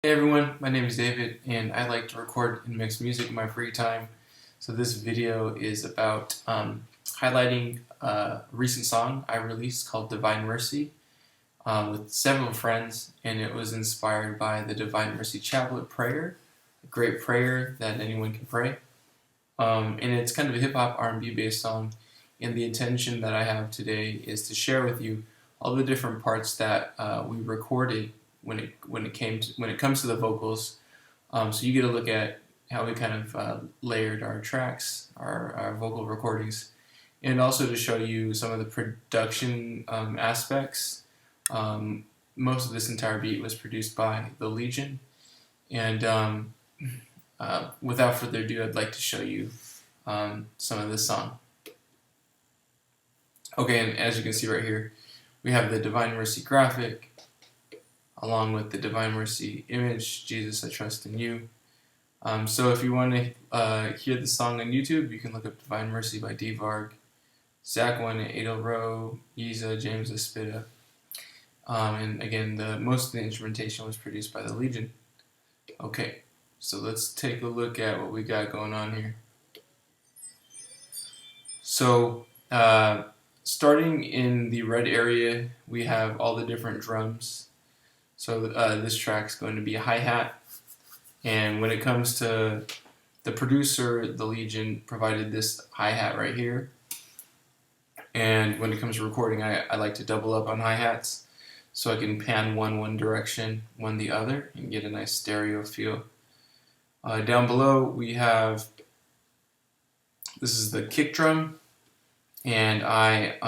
Hey everyone, my name is David and I like to record and mix music in my free time. So this video is about highlighting a recent song I released called Divine Mercy with several friends, and it was inspired by the Divine Mercy Chaplet prayer, a great prayer that anyone can pray. And it's kind of a hip-hop R&B based song, and the intention that I have today is to share with you all the different parts that we recorded when it comes to the vocals. So you get a look at how we kind of layered our tracks, our vocal recordings, and also to show you some of the production aspects. Most of this entire beat was produced by the Legion, and without further ado, I'd like to show you some of this song. Okay, and as you can see right here, we have the Divine Mercy graphic, along with the Divine Mercy image, Jesus, I Trust in You. So if you want to hear the song on YouTube, you can look up Divine Mercy by D-Varg, Zach One, AdelRo, Yeeza, James, Spitta. And again, most of the instrumentation was produced by the Legion. Okay, so let's take a look at what we got going on here. So starting in the red area, we have all the different drums. So this track's going to be a hi-hat, and when it comes to the producer, the Legion provided this hi-hat right here. And when it comes to recording, I like to double up on hi-hats so I can pan one direction, one the other, and get a nice stereo feel. Down below we have, this is the kick drum, and I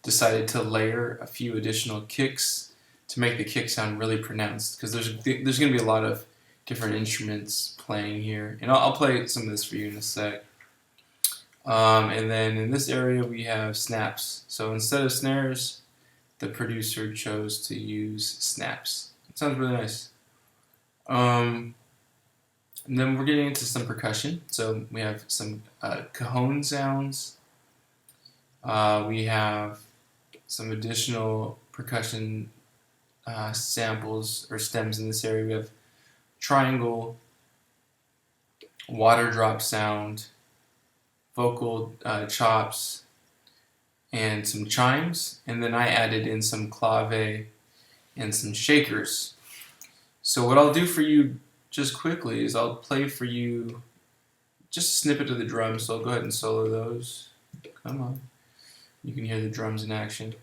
decided to layer a few additional kicks to make the kick sound really pronounced, because there's going to be a lot of different instruments playing here, and I'll play some of this for you in a sec. And then in this area we have snaps. So instead of snares, the producer chose to use snaps. It sounds really nice. And then we're getting into some percussion. So we have some cajon sounds. We have some additional percussion samples or stems in this area. We have triangle, water drop sound, vocal chops, and some chimes, and then I added in some clave and some shakers. So what I'll do for you just quickly is I'll play for you just a snippet of the drums, so I'll go ahead and solo those. Come on. You can hear the drums in action.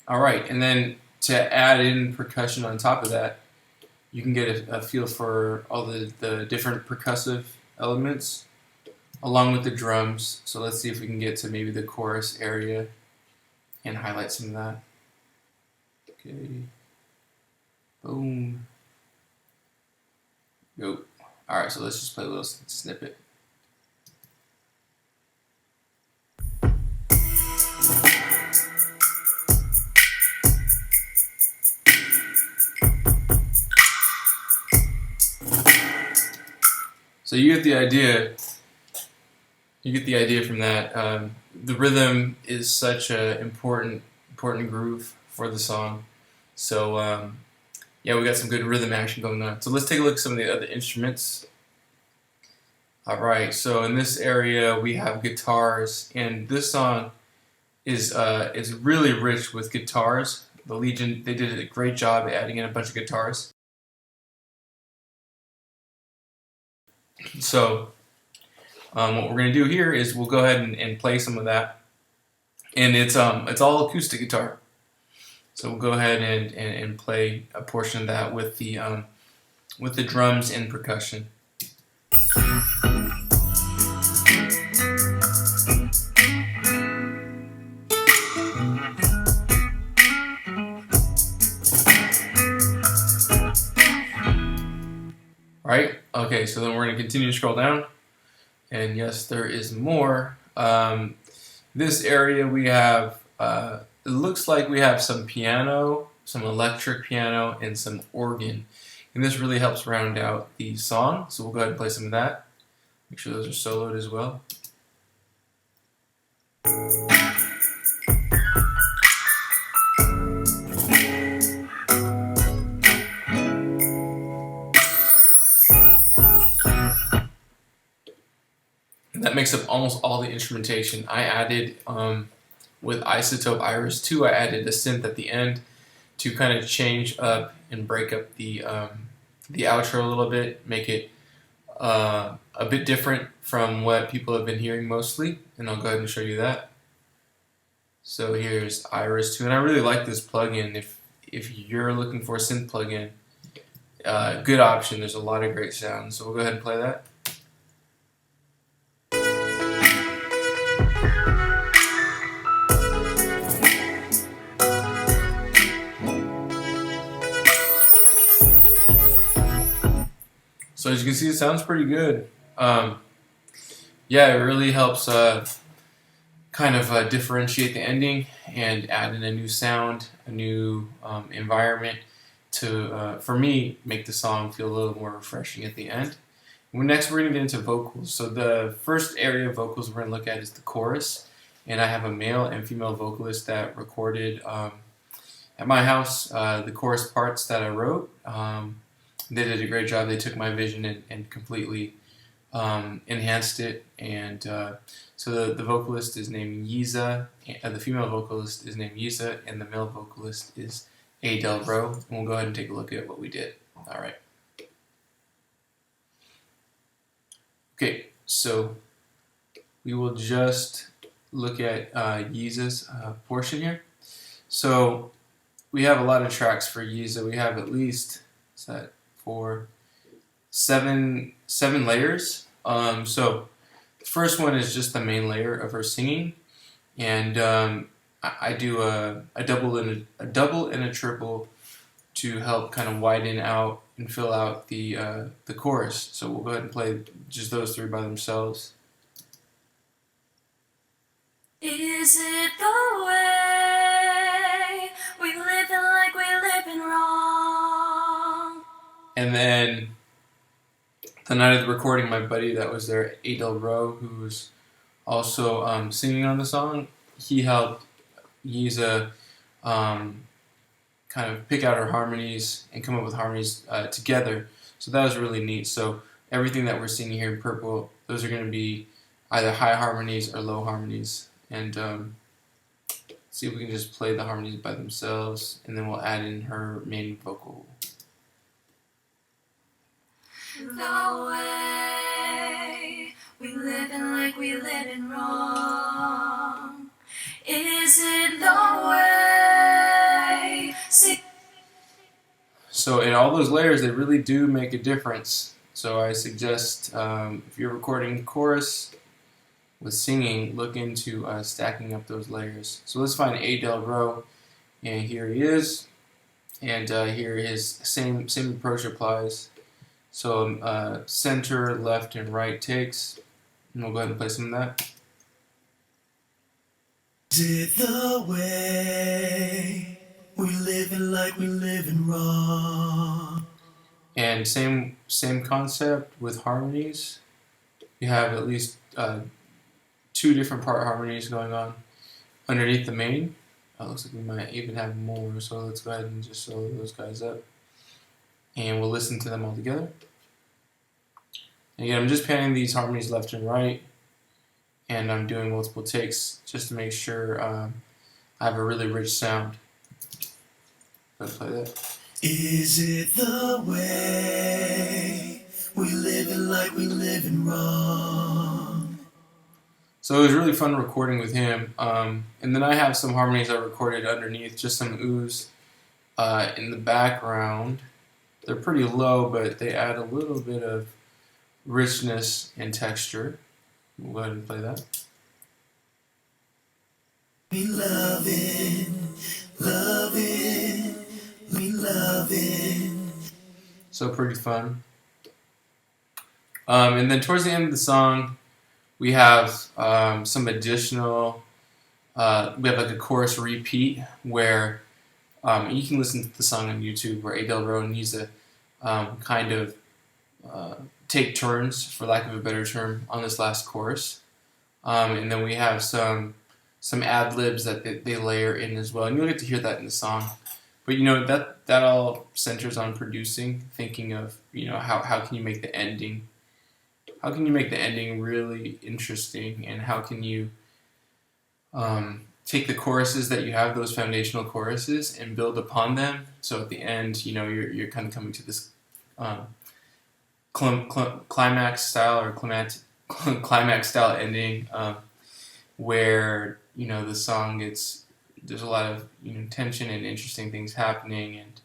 Alright, and then to add in percussion on top of that, you can get a feel for all the different percussive elements along with the drums. So let's see if we can get to maybe the chorus area and highlight some of that. Okay. Boom. Go. Alright, so let's just play a little snippet. So you get the idea. You get the idea from that. The rhythm is such an important groove for the song. So yeah, we got some good rhythm action going on. So let's take a look at some of the other instruments. All right. So in this area we have guitars, and this song is really rich with guitars. The Legion, they did a great job adding in a bunch of guitars. So what we're going to do here is we'll go ahead and play some of that, and it's all acoustic guitar. So we'll go ahead and play a portion of that with the drums and percussion. Right? Okay, so then we're going to continue to scroll down. And yes, there is more. This area we have, it looks like we have some piano, some electric piano, and some organ. And this really helps round out the song, so we'll go ahead and play some of that. Make sure those are soloed as well. And that makes up almost all the instrumentation. I added, with Isotope Iris 2, I added a synth at the end to kind of change up and break up the outro a little bit, make it a bit different from what people have been hearing mostly, and I'll go ahead and show you that. So here's Iris 2, and I really like this plugin. If you're looking for a synth plugin, good option. There's a lot of great sounds, so we'll go ahead and play that. So as you can see, it sounds pretty good. Yeah, it really helps kind of differentiate the ending and add in a new sound, a new environment to, for me, make the song feel a little more refreshing at the end. Next, we're going to get into vocals. So the first area of vocals we're going to look at is the chorus. And I have a male and female vocalist that recorded at my house the chorus parts that I wrote. They did a great job. They took my vision and completely enhanced it. And so the vocalist is named Yeeza, the female vocalist is named Yeeza, and the male vocalist is AdelRo. And we'll go ahead and take a look at what we did. All right. Okay, so we will just look at Yeeza's portion here. So we have a lot of tracks for Yeeza. We have at least, what's that? Seven layers. So the first one is just the main layer of her singing, and I do a double and a triple to help kind of widen out and fill out the chorus. So we'll go ahead and play just those three by themselves. Is it the way we live in like we live in wrong? And then the night of the recording, my buddy that was there, AdelRo, who was also singing on the song, he helped Yeeza kind of pick out her harmonies and come up with harmonies together. So that was really neat. So everything that we're seeing here in purple, those are going to be either high harmonies or low harmonies. And see if we can just play the harmonies by themselves, and then we'll add in her main vocal. The way we live in like we live in wrong. Is it the way? So in all those layers, they really do make a difference. So I suggest if you're recording chorus with singing, look into stacking up those layers. So let's find AdelRo, and here he is, and here his same approach applies. So center, left, and right takes, and we'll go ahead and play some of that. Did the way we living like we living wrong? And same concept with harmonies. You have at least 2 different part harmonies going on underneath the main. Looks like we might even have more, so let's go ahead and just solo those guys up. And we'll listen to them all together. And again, I'm just panning these harmonies left and right, and I'm doing multiple takes just to make sure I have a really rich sound. Let's play that. Is it the way we living like we living wrong? So it was really fun recording with him. And then I have some harmonies I recorded underneath, just some oohs in the background. They're pretty low, but they add a little bit of richness and texture. We'll go ahead and play that. We loving, loving, we loving. So pretty fun. And then towards the end of the song, we have some additional we have like a chorus repeat where you can listen to the song on YouTube where AdelRo and Yeeza kind of take turns, for lack of a better term, on this last chorus. And then we have some ad libs that they layer in as well, and you'll get to hear that in the song. But that all centers on producing, thinking of how can you make the ending, really interesting, and how can you take the choruses that you have, those foundational choruses, and build upon them. So at the end, you're kind of coming to this climax style or climax style ending, where the song there's a lot of tension and interesting things happening, and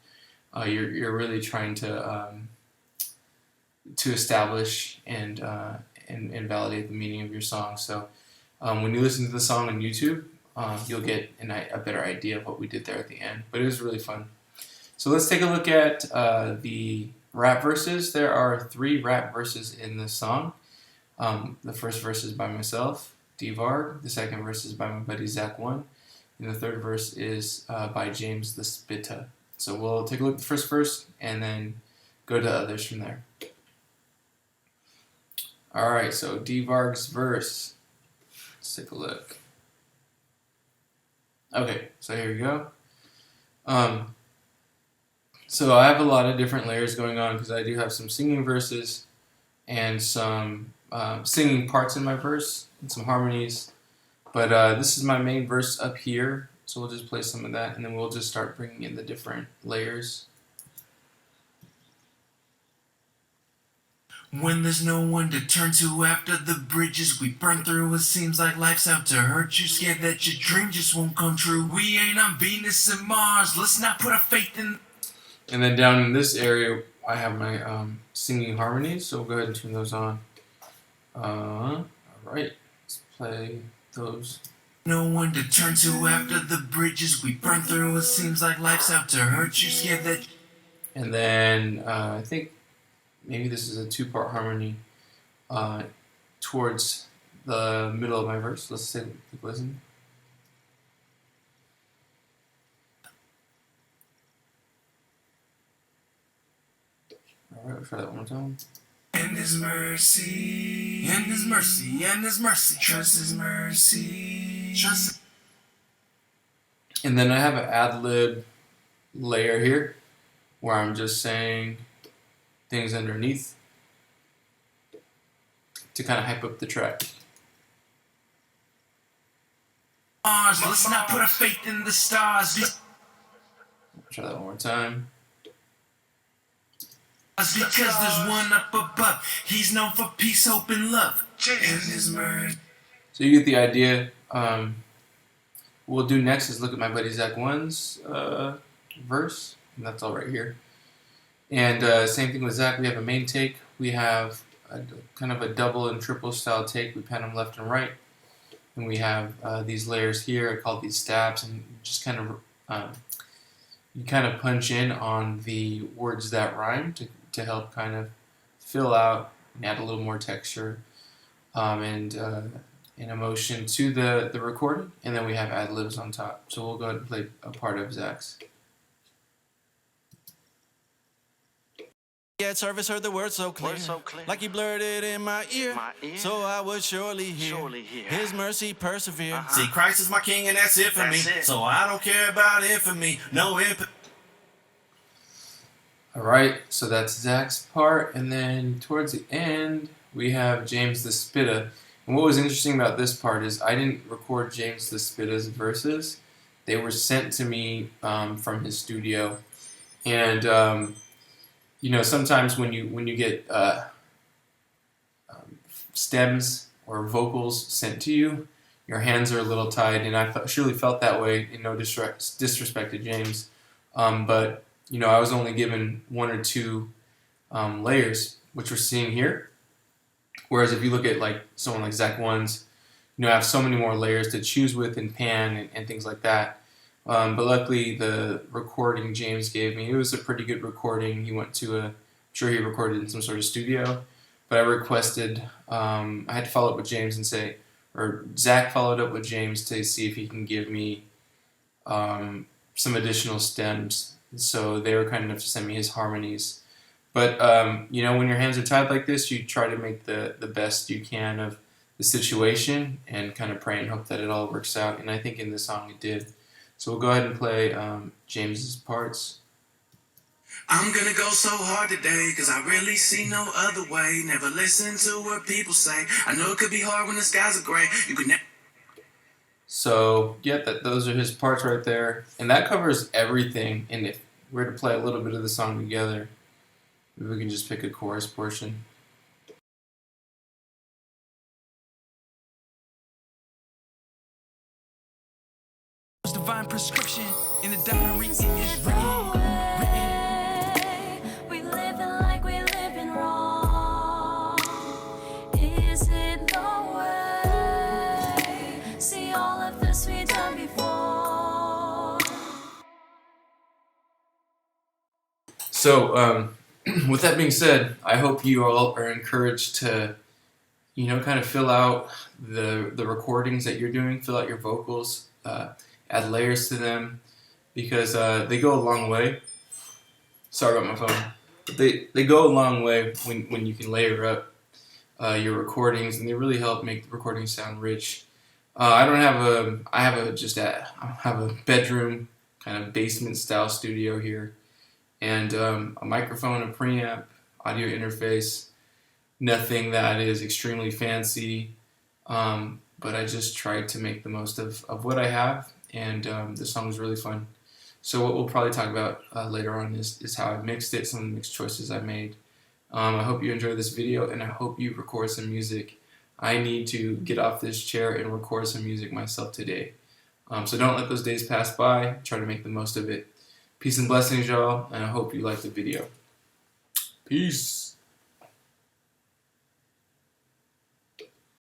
you're really trying to establish and validate the meaning of your song. So when you listen to the song on YouTube, you'll get a better idea of what we did there at the end. But it was really fun. So let's take a look at the rap verses. There are 3 rap verses in this song. The first verse is by myself, D-Varg. The second verse is by my buddy Zach One. And the third verse is by James the Spitta. So we'll take a look at the first verse and then go to others from there. Alright, so D-Varg's verse. Let's take a look. Okay, so here we go. So I have a lot of different layers going on because I do have some singing verses and some singing parts in my verse and some harmonies. But this is my main verse up here, so we'll just play some of that, and then we'll just start bringing in the different layers. When there's no one to turn to after the bridges we burn through, it seems like life's out to hurt you. Scared that your dream just won't come true. We ain't on Venus and Mars, let's not put our faith in. And then down in this area, I have my singing harmonies, so we'll go ahead and turn those on. Alright, let's play those. No one to turn to after the bridges we burn through, it seems like life's out to hurt you. Scared that. And then I think maybe this is a 2-part harmony towards the middle of my verse. Let's take a listen. Alright, we'll try that one more time. And His mercy, and His mercy, and His mercy. Trust His mercy. Trust. And then I have an ad lib layer here where I'm just saying things underneath to kind of hype up the track. Let's not put our faith in the stars. Try that one more time. Because there's one up above. He's known for peace, hope, and love. And His mercy. So you get the idea. What we'll do next is look at my buddy Zach One's verse, and that's all right here. And same thing with Zach. We have a main take. We have kind of a double and triple style take. We pan them left and right. And we have these layers here. I call these stabs, and just kind of you kind of punch in on the words that rhyme to help kind of fill out and add a little more texture and emotion to the recording. And then we have ad libs on top. So we'll go ahead and play a part of Zach's. At service heard the word so clear, like he blurred it in my ear, so I would surely hear, His mercy persevere. See, Christ is my king and that's it for me. So I don't care about infamy, no imp. Alright, so that's Zach's part, and then towards the end we have James the Spitta. And what was interesting about this part is I didn't record James the Spitta's verses. They were sent to me from his studio. And sometimes when you get stems or vocals sent to you, your hands are a little tied, and I surely felt that way. No disrespect to James, but I was only given 1 or 2 layers, which we're seeing here. Whereas if you look at like someone like Zach One's, I have so many more layers to choose with and pan and things like that. But luckily, the recording James gave me, it was a pretty good recording. He went to I'm sure he recorded in some sort of studio. But I requested, I had to follow up with James and say, or Zach followed up with James to see if he can give me some additional stems. So they were kind enough to send me his harmonies. But you know, when your hands are tied like this, you try to make the best you can of the situation and kind of pray and hope that it all works out. And I think in this song it did. So we'll go ahead and play James's parts. I'm gonna go so hard today, cause I really see no other way. Never listen to what people say. I know it could be hard when the skies are gray. You could never. So yeah, those are his parts right there, and that covers everything. And if we're to play a little bit of the song together, maybe we can just pick a chorus portion. Divine prescription in the diary it is the way we living like we living wrong? Is it the way? See all of this we done before. So with that being said, I hope you all are encouraged to, you know, kind of fill out the recordings that you're doing, fill out your vocals, add layers to them, because they go a long way. Sorry about my phone. But they go a long way when you can layer up your recordings, and they really help make the recordings sound rich. I have a bedroom kind of basement style studio here, and a microphone, a preamp, audio interface. Nothing that is extremely fancy, but I just tried to make the most of what I have. And the song is really fun. So what we'll probably talk about later on is how I mixed it, some of the mixed choices I made. I hope you enjoy this video, and I hope you record some music. I need to get off this chair and record some music myself today. So don't let those days pass by. Try to make the most of it. Peace and blessings, y'all, and I hope you liked the video. Peace.